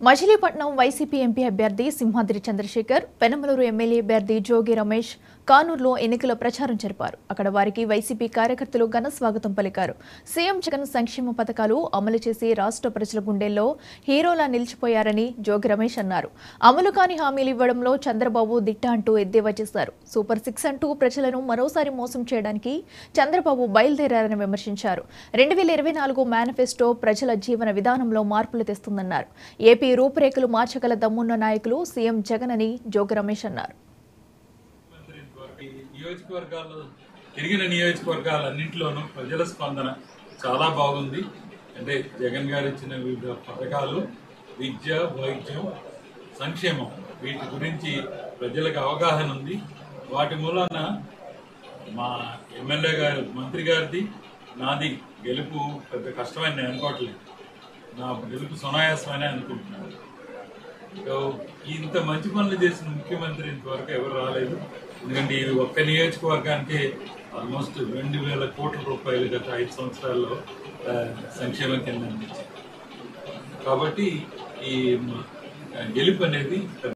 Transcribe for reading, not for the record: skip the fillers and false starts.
Machilipatnam YCP MP అభ్యర్థి Simhadri Chandrasekhar, Penamaluru MLA అభ్యర్థి జోగి రమేష్ కానూరులో ఎన్నికల ప్రచారం జరిపారు. అక్కడ వారికి వైసీపీ కార్యకర్తలు ఘన స్వాగతం పలికారు. సీఎం జగన్ సంక్షేమ పథకాలు అమలు చేసి రాష్ట్ర ప్రజల గుండెల్లో హీరోలా నిలిచిపోయారని జోగి రమేష్ అన్నారు. అమలు కాని హామీలు ఇవ్వడంలో చంద్రబాబు దిట్ట అంటూ ఎద్దేవా చేశారు. సూపర్ 6 అంటూ ప్రజలను మరోసారి మోసం చేయడానికి చంద్రబాబు బయలుదేరారని విమర్శించారు. 2024 మేనిఫెస్టో ప్రజల జీవన విధానంలో మార్పులు తెస్తుందన్నారు. ఏపీ రూపురేఖలు మార్చగల దమ్మున్న నాయకులు సీఎం జగన్ అని జోగి రమేష్ అన్నారు. తిరిగిన నియోజకవర్గాలన్నింటిలోనూ ప్రజల స్పందన చాలా బాగుంది. అంటే జగన్ గారు ఇచ్చిన వివిధ పథకాలు, విద్య, వైద్యం, సంక్షేమం, వీటి గురించి ప్రజలకు అవగాహన ఉంది. వాటి మూలాన మా ఎమ్మెల్యే గారు, మంత్రి గారిది, నాది గెలుపు పెద్ద కష్టమని నేను అనుకోవట్లేదు. నా గెలుపు సునాయాసమని అనుకుంటున్నాను. ఇంత మంచి పనులు చేసిన ముఖ్యమంత్రి ఇంతవరకు ఎవరు రాలేదు. ఎందుకంటే ఈ ఒక్క నియోజకవర్గానికి ఆల్మోస్ట్ 2,000 కోట్ల రూపాయలు గత 5 సంవత్సరాల్లో సంక్షేమం కింద అందించారు. కాబట్టి ఈ గెలుపు అనేది